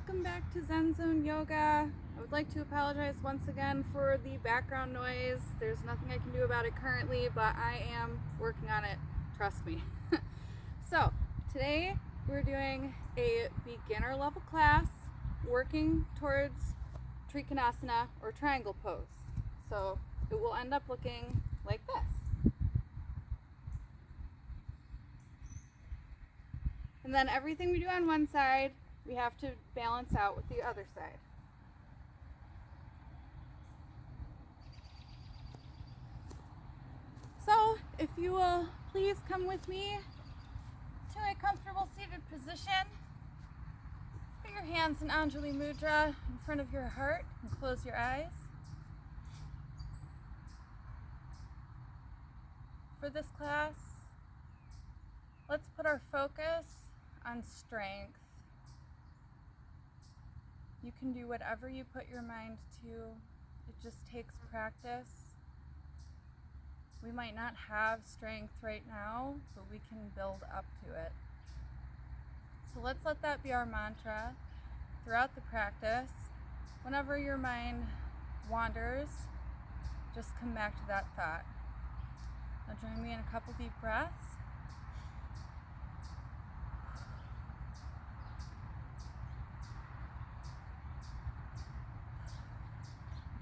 welcome back to Zen Zone Yoga. I would like to apologize once again for the background noise. There's nothing I can do about it currently, but I am working on it, trust me. So, today we're doing a beginner level class working towards trikonasana or triangle pose. So, it will end up looking like this. And then everything we do on one side, we have to balance out with the other side. So, if you will please come with me to a comfortable seated position. Put your hands in Anjali Mudra in front of your heart and close your eyes. For this class, let's put our focus on strength. You can do whatever you put your mind to. It just takes practice. We might not have strength right now, but we can build up to it. So let's let that be our mantra throughout the practice. Whenever your mind wanders, just come back to that thought. Now join me in a couple deep breaths.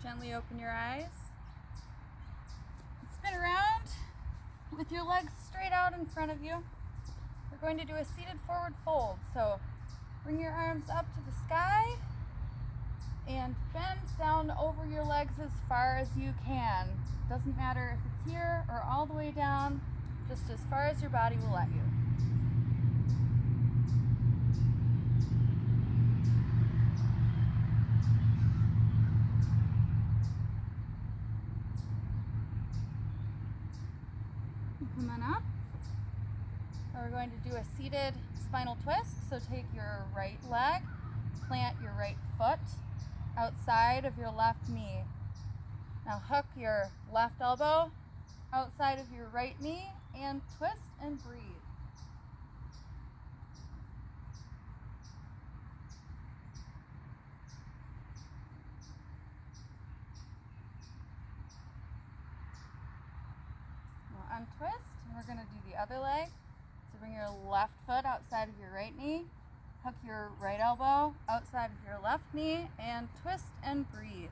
Gently open your eyes. Spin around with your legs straight out in front of you. We're going to do a seated forward fold. So bring your arms up to the sky and bend down over your legs as far as you can. Doesn't matter if it's here or all the way down, just as far as your body will let you. Come on up. Now we're going to do a seated spinal twist. So take your right leg, plant your right foot outside of your left knee. Now hook your left elbow outside of your right knee and twist and breathe. Now untwist, and we're going to do the other leg. So bring your left foot outside of your right knee, hook your right elbow outside of your left knee, and twist and breathe.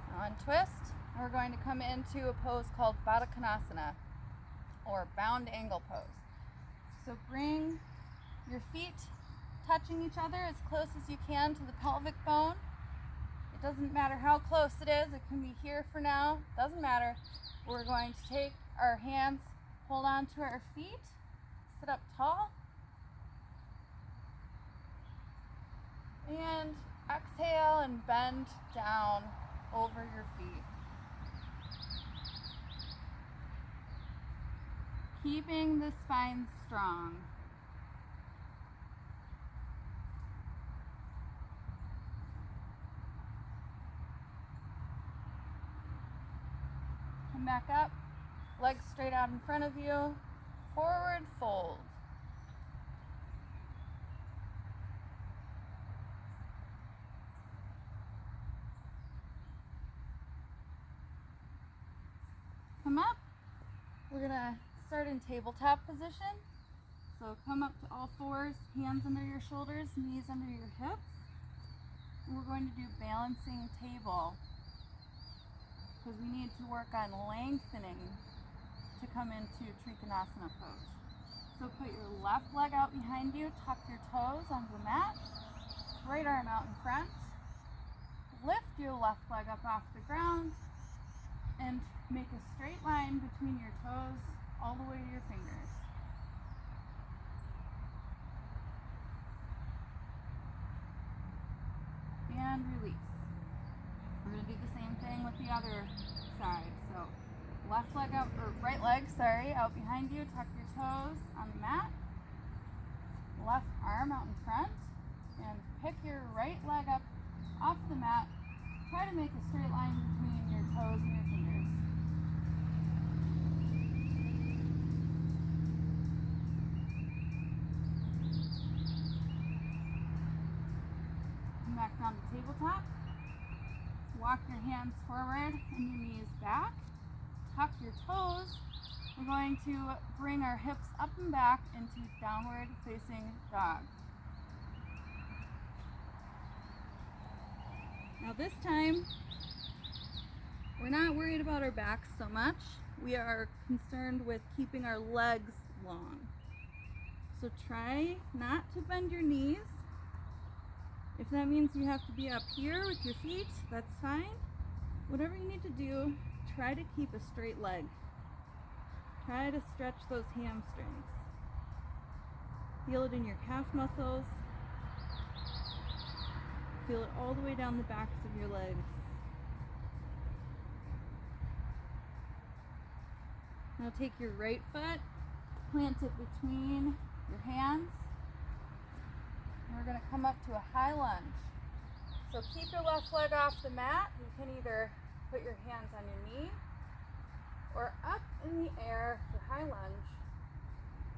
Now untwist, and we're going to come into a pose called trikonasana, or bound angle pose. So bring your feet touching each other as close as you can to the pelvic bone. It doesn't matter how close it is. It can be here for now. Doesn't matter. We're going to take our hands, hold on to our feet, sit up tall, and exhale and bend down over your feet. Keeping the spine strong. Come back up, legs straight out in front of you, forward fold. Come up. We're going to start in tabletop position. So come up to all fours, hands under your shoulders, knees under your hips. And we're going to do balancing table, because we need to work on lengthening to come into trikonasana pose. So put your left leg out behind you, tuck your toes onto the mat, right arm out in front, lift your left leg up off the ground, and make a straight line between your toes all the way to your fingers. And release. We're going to do the same thing with the other side. So left leg out, or right leg, sorry, out behind you, tuck your toes on the mat. Left arm out in front, and pick your right leg up off the mat, Try to make a straight line between your toes and your fingers. Come back down to tabletop. Walk your hands forward and your knees back. Tuck your toes. We're going to bring our hips up and back into downward facing dog. Now this time, we're not worried about our backs so much. We are concerned with keeping our legs long. So try not to bend your knees. If that means you have to be up here with your feet, that's fine. Whatever you need to do, try to keep a straight leg. Try to stretch those hamstrings. Feel it in your calf muscles. Feel it all the way down the backs of your legs. Now take your right foot, plant it between your hands. And we're going to come up to a high lunge. So keep your left leg off the mat. You can either put your hands on your knee or up in the air for high lunge.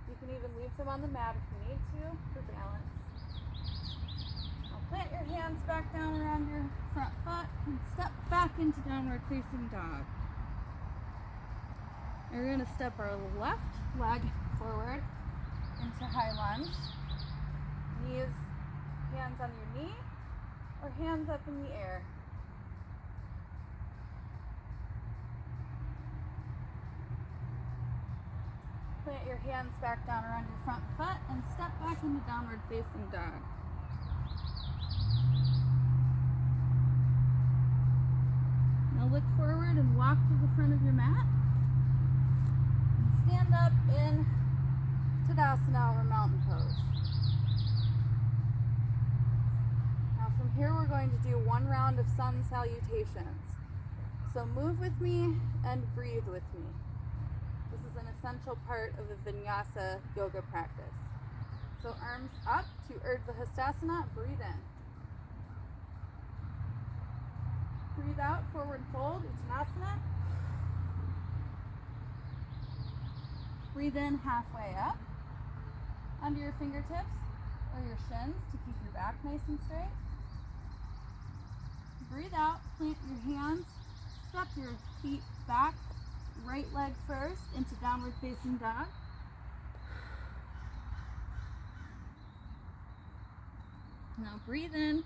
You can even leave them on the mat if you need to for balance. Now plant your hands back down around your front foot and step back into downward facing dog. And we're going to step our left leg forward into high lunge. Knees, hands on your knee or hands up in the air. Plant your hands back down around your front foot and step back into downward facing dog. Now look forward and walk to the front of your mat. And stand up in Tadasana or mountain pose. Now from here we're going to do one round of sun salutations. So move with me and breathe with me. This is an essential part of the vinyasa yoga practice. So arms up to Urdhva Hastasana, breathe in. Breathe out, forward fold, Uttanasana. Breathe in halfway up, under your fingertips or your shins to keep your back nice and straight. Breathe out, plant your hands, step your feet back, right leg first into downward facing dog. Now breathe in,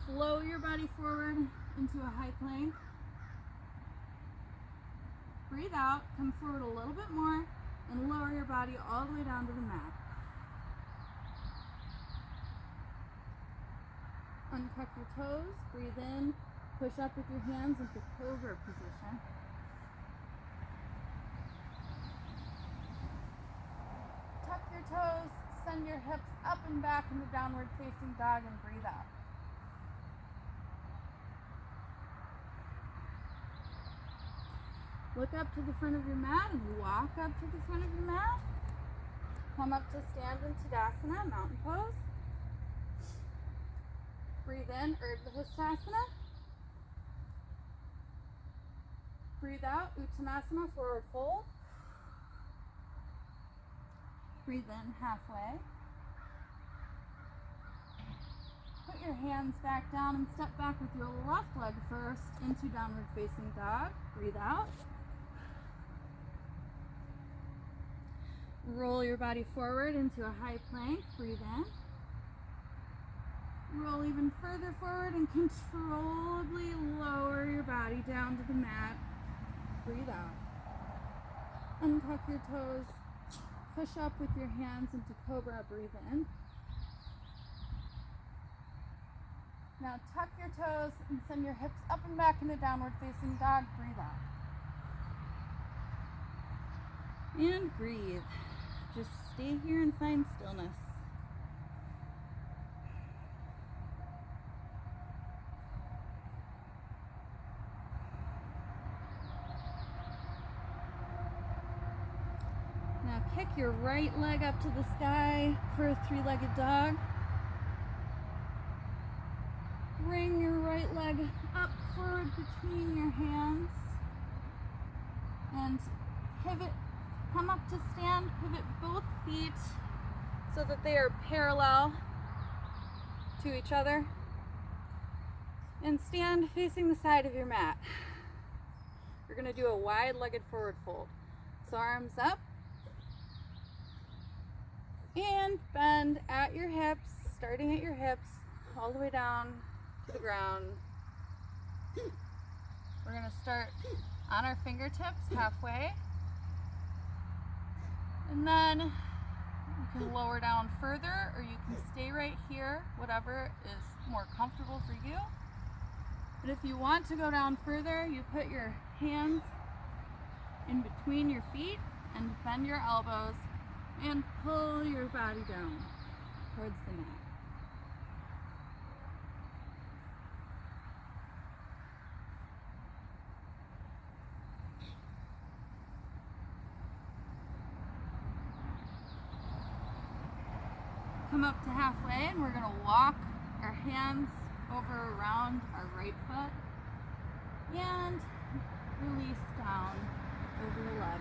flow your body forward into a high plank. Breathe out, come forward a little bit more and lower your body all the way down to the mat. Untuck your toes, breathe in, push up with your hands into cobra position. Tuck your toes, send your hips up and back into downward facing dog and breathe out. Look up to the front of your mat and walk up to the front of your mat. Come up to stand in Tadasana, mountain pose. Breathe in, Urdhva Hastasana. Breathe out, Uttanasana, forward fold. Breathe in halfway. Put your hands back down and step back with your left leg first into downward facing dog. Breathe out. Roll your body forward into a high plank. Breathe in. Roll even further forward and controllably lower your body down to the mat. Breathe out. Untuck your toes. Push up with your hands into cobra. Breathe in. Now tuck your toes and send your hips up and back into downward facing dog. Breathe out. And breathe. Just stay here and find stillness. Now kick your right leg up to the sky for a three-legged dog. Bring your right leg up forward between your hands and pivot, come up to stand, pivot both feet so that they are parallel to each other, and stand facing the side of your mat. You're going to do a wide-legged forward fold. So arms up and bend at your hips, starting at your hips, all the way down to the ground. We're going to start on our fingertips halfway, and then you can lower down further, or you can stay right here, whatever is more comfortable for you. But if you want to go down further, you put your hands in between your feet and bend your elbows and pull your body down towards the mat. Come up to halfway, and we're going to walk our hands over around our right foot and release down over the leg.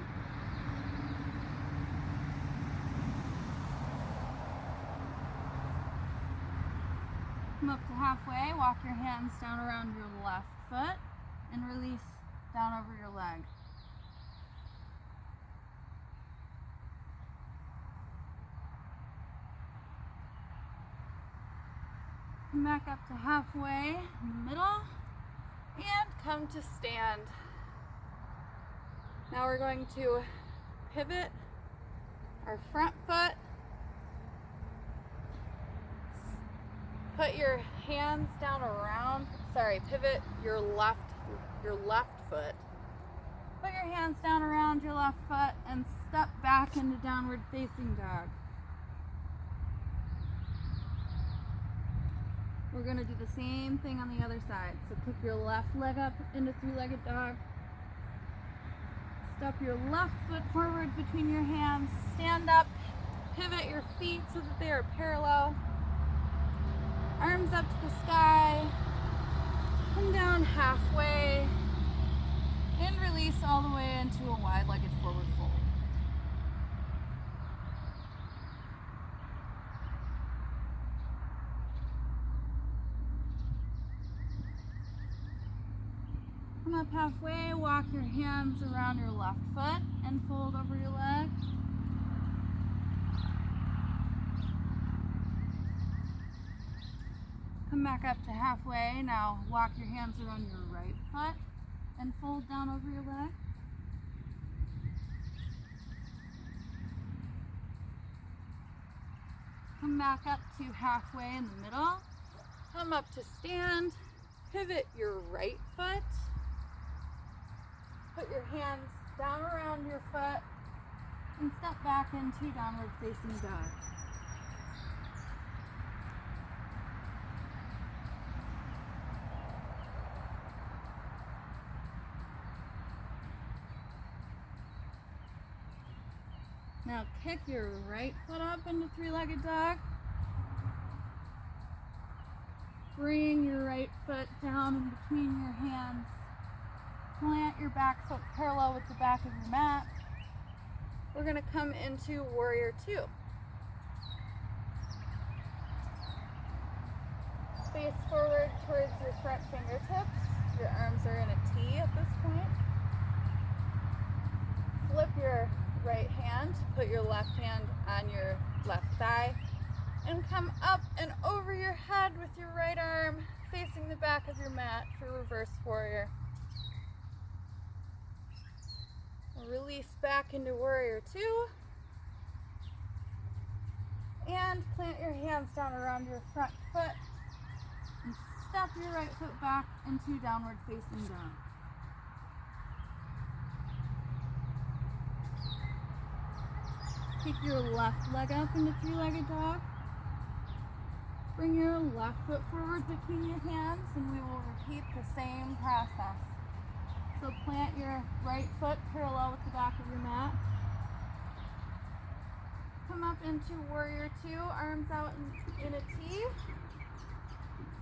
Come up to halfway, walk your hands down around your left foot and release down over your leg. Come back up to halfway in the middle and come to stand. Now we're going to pivot our front foot. Put your hands down around, pivot your left foot. Put your hands down around your left foot and step back into downward facing dog. We're going to do the same thing on the other side. So pick your left leg up into three-legged dog. Step your left foot forward between your hands. Stand up. Pivot your feet so that they are parallel. Arms up to the sky. Come down halfway. And release all the way into a wide-legged forward fold. Come up halfway, walk your hands around your left foot and fold over your leg. Come back up to halfway. Now walk your hands around your right foot and fold down over your leg. Come back up to halfway in the middle. Come up to stand. Pivot your right foot. Put your hands down around your foot and step back into downward facing dog. Now kick your right foot up into three-legged dog. Bring your right foot down in between your hands. Plant your back foot parallel with the back of your mat. We're going to come into Warrior Two. Face forward towards your front fingertips. Your arms are in a T at this point. Flip your right hand, put your left hand on your left thigh, and come up and over your head with your right arm facing the back of your mat for Reverse Warrior. Release back into Warrior Two, and plant your hands down around your front foot and step your right foot back into downward facing dog. Kick your left leg up into three-legged dog. Bring your left foot forward between your hands, and we will repeat the same process. So plant your right foot parallel with the back of your mat. Come up into Warrior Two, arms out in a T.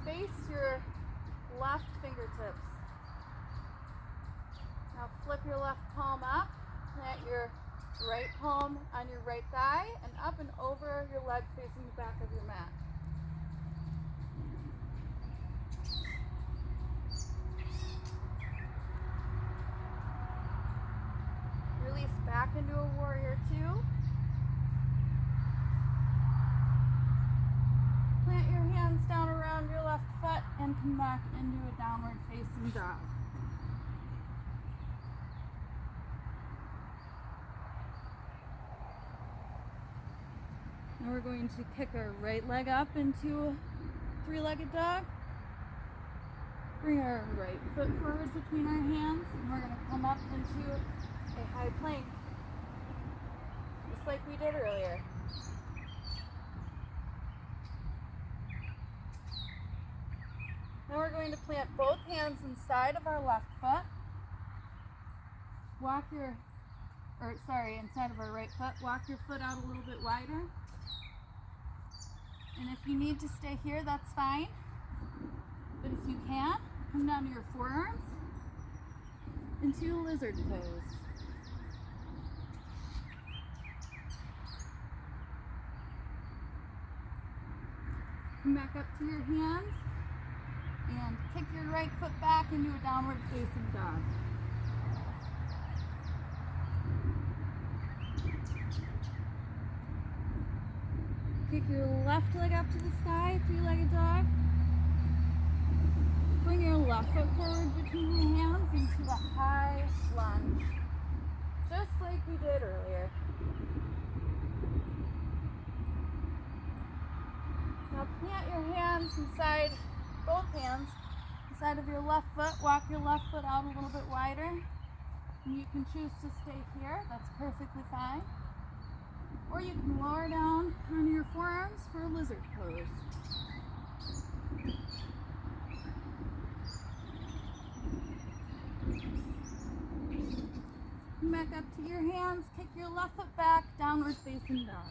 Face your left fingertips. Now flip your left palm up, plant your right palm on your right thigh, and up and over your leg facing the back of your mat. Release back into a warrior two. Plant your hands down around your left foot and come back into a downward facing dog. Now we're going to kick our right leg up into a three-legged dog. Bring our right foot forward between our hands, and we're going to come up into a high plank, just like we did earlier. Now we're going to plant both hands inside of our left foot. Inside of our right foot. Walk your foot out a little bit wider. And if you need to stay here, that's fine. But if you can't, come down to your forearms into a lizard pose. Come back up to your hands and kick your right foot back into a downward facing dog. Kick your left leg up to the sky, three-legged dog. Bring your left foot forward between your hands into a high lunge, just like we did earlier. Now plant your hands inside, both hands, inside of your left foot. Walk your left foot out a little bit wider. And you can choose to stay here, that's perfectly fine. Or you can lower down onto your forearms for a lizard pose. Come back up to your hands, kick your left foot back, downward facing dog.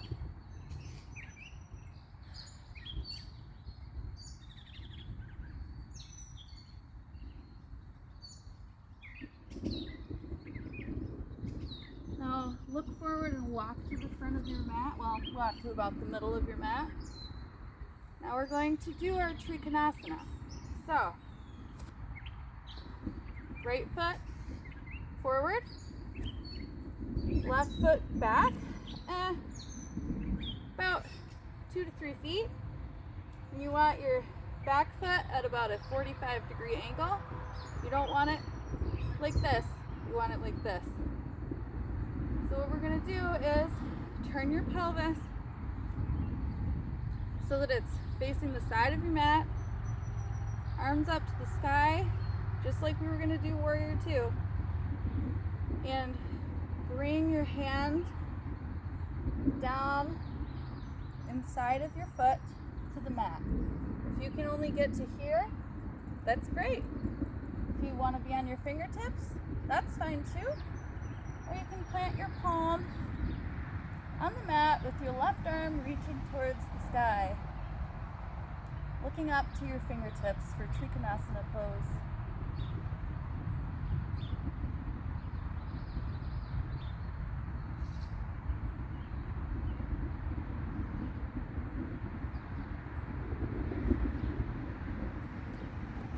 Now look forward and walk to the front of your mat. Well, walk to about the middle of your mat. Now we're going to do our trikonasana. So, right foot forward, left foot back, about 2 to 3 feet. And you want your back foot at about a 45-degree angle. You don't want it like this, you want it like this. So what we're going to do is turn your pelvis so that it's facing the side of your mat, arms up to the sky, just like we were going to do warrior two. And bring your hand down inside of your foot to the mat. If you can only get to here, that's great. If you want to be on your fingertips, that's fine too. Or you can plant your palm on the mat with your left arm reaching towards the sky, looking up to your fingertips for trikonasana pose.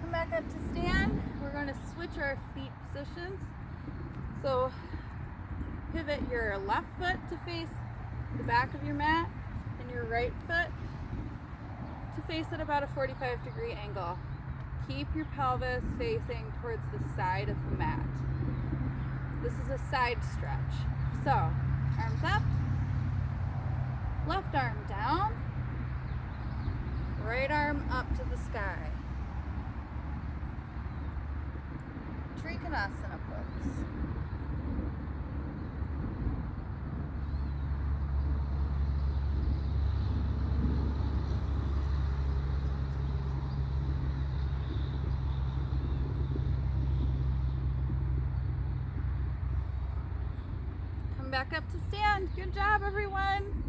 Come back up to stand. We're going to switch our feet positions. So pivot your left foot to face the back of your mat and your right foot to face at about a 45-degree angle. Keep your pelvis facing towards the side of the mat. This is a side stretch. So, arms up, left arm down, right arm up to the sky. Trikonasana pose. Back up to stand. Good job, everyone.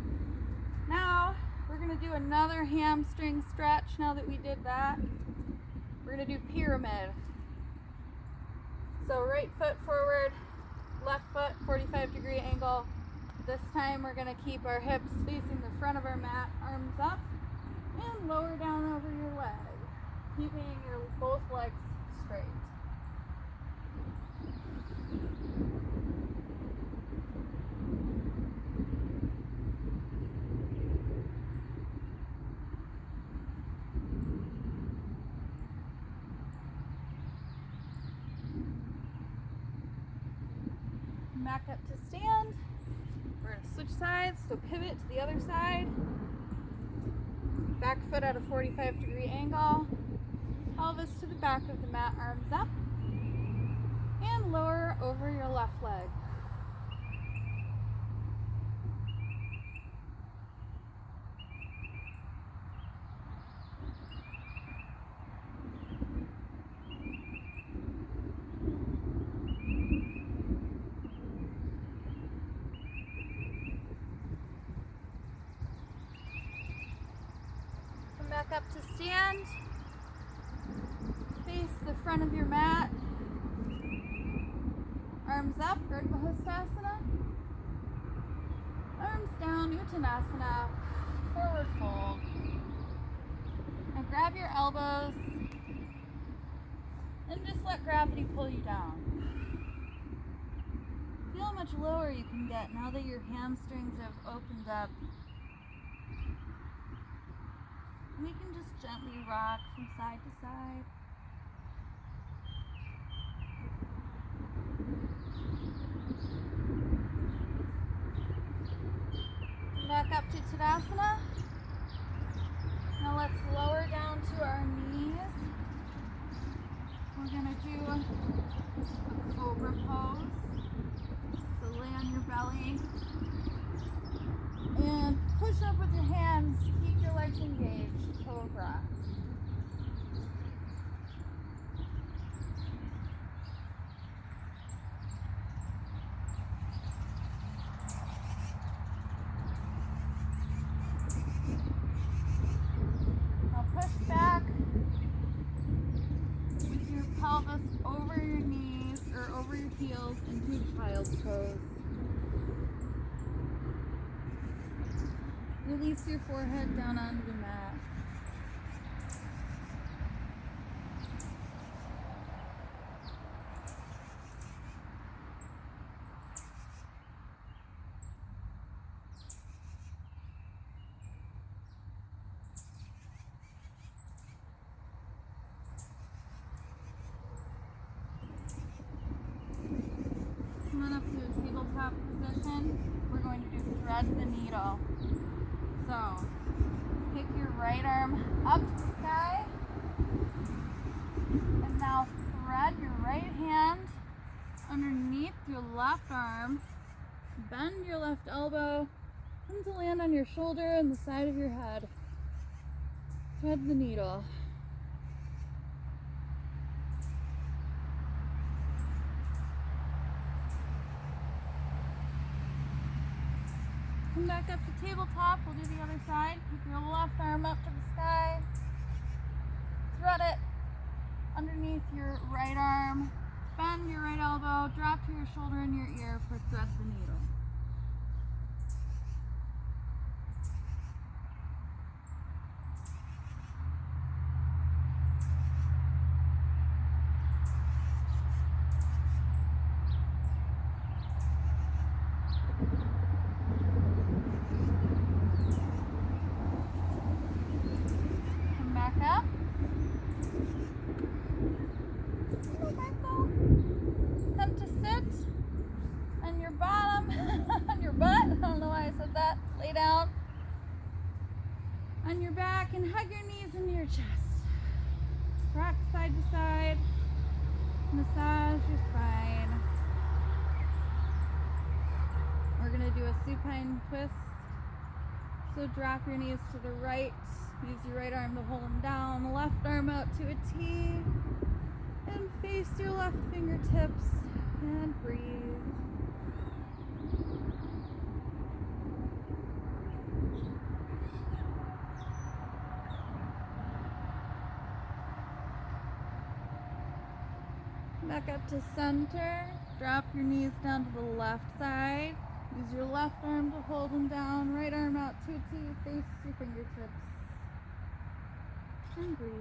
Now we're going to do another hamstring stretch now that we did that. We're going to do pyramid. So right foot forward, left foot 45-degree angle. This time we're going to keep our hips facing the front of our mat, arms up, and lower down over your leg, keeping your both legs straight. Back up to stand. We're going to switch sides, so pivot to the other side. Back foot at a 45-degree angle. Pelvis to the back of the mat, arms up. And lower over your left leg. Back up to stand. Face the front of your mat. Arms up, Trikonasana. Arms down, Uttanasana. Forward fold. And grab your elbows and just let gravity pull you down. Feel how much lower you can get now that your hamstrings have opened up. We can just gently rock from side to side. Back up to Tadasana. Now let's lower down to our knees. We're going to do a cobra pose. So lay on your belly. And push up with your hands. Keep your legs engaged. Cobra. Now push back with your pelvis over your knees or over your heels into child's pose. Release your forehead down onto the mat. Come on up to a tabletop position. We're going to do thread the needle. So, pick your right arm up to the sky, and now thread your right hand underneath your left arm, bend your left elbow, come to land on your shoulder and the side of your head. Thread the needle. Come back up to tabletop. We'll do the other side. Keep your left arm up to the sky. Thread it underneath your right arm. Bend your right elbow. Drop to your shoulder and your ear for thread the needle. Up. Come to sit on your bottom, on your butt. I don't know why I said that. Lay down on your back and hug your knees into your chest. Rock side to side. Massage your spine. We're going to do a supine twist. So drop your knees to the right. Use your right arm to hold them down, left arm out to a T, and face your left fingertips, and breathe. Back up to center. Drop your knees down to the left side. Use your left arm to hold them down. Right arm out, tutu, face your fingertips. And breathe.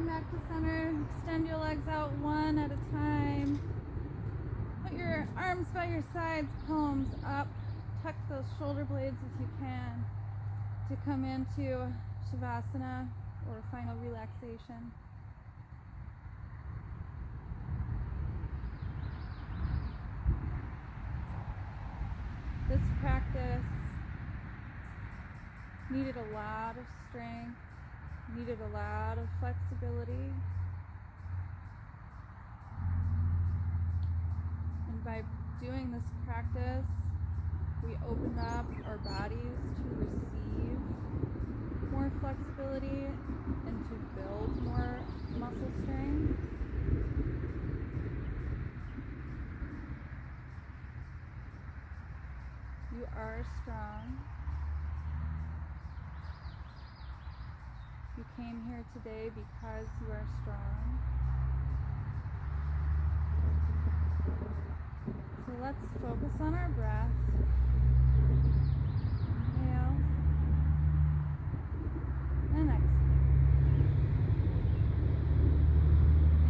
Back to center. Extend your legs out one at a time. Put your arms by your sides, palms up. Tuck those shoulder blades if you can to come into Shavasana or final relaxation. This practice needed a lot of strength, needed a lot of flexibility. And by doing this practice, we opened up our bodies to receive more flexibility and to build more muscle strength. You are strong. You came here today because you are strong. So let's focus on our breath. Inhale and exhale.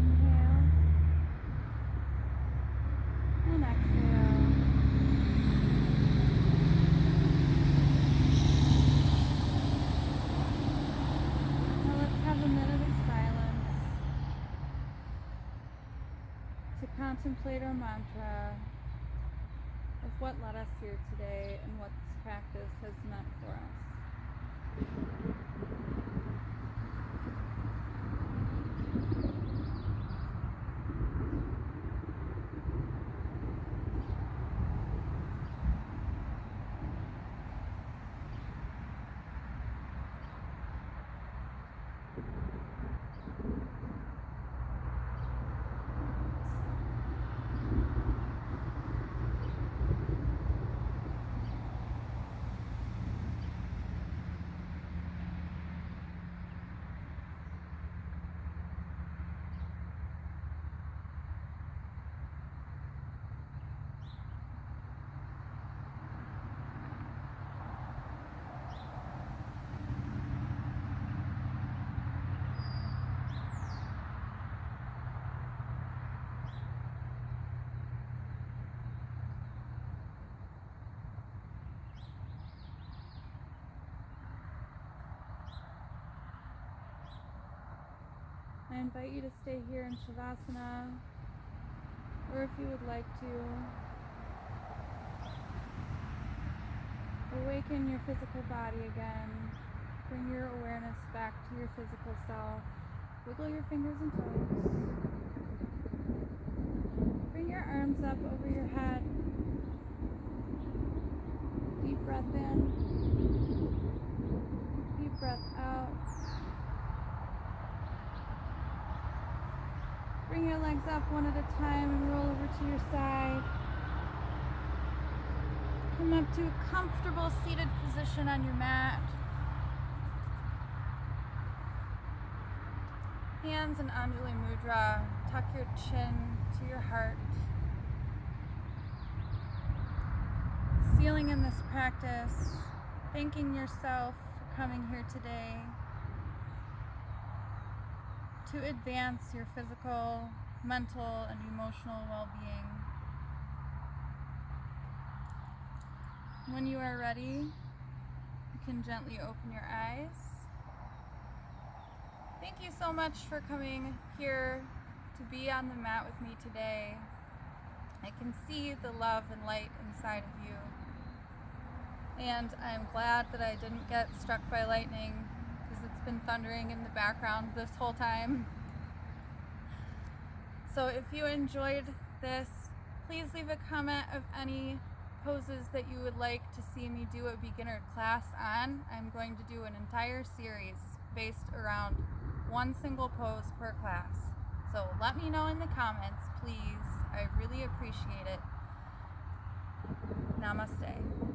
Inhale and exhale. Now let's have a minute of silence to contemplate our mantra of what led us here today and what this practice has meant for us. I invite you to stay here in Shavasana, or if you would like to, awaken your physical body again. Bring your awareness back to your physical self. Wiggle your fingers and toes. Bring your arms up over your head. Deep breath in. Deep breath out. Bring your legs up one at a time and roll over to your side. Come up to a comfortable seated position on your mat. Hands in Anjali Mudra. Tuck your chin to your heart. Sealing in this practice, thanking yourself for coming here today to advance your physical, mental, and emotional well-being. When you are ready, you can gently open your eyes. Thank you so much for coming here to be on the mat with me today. I can see the love and light inside of you. And I'm glad that I didn't get struck by lightning, because it's been thundering in the background this whole time. So if you enjoyed this, please leave a comment of any poses that you would like to see me do a beginner class on. I'm going to do an entire series. based around one single pose per class. So let me know in the comments, please. I really appreciate it. Namaste.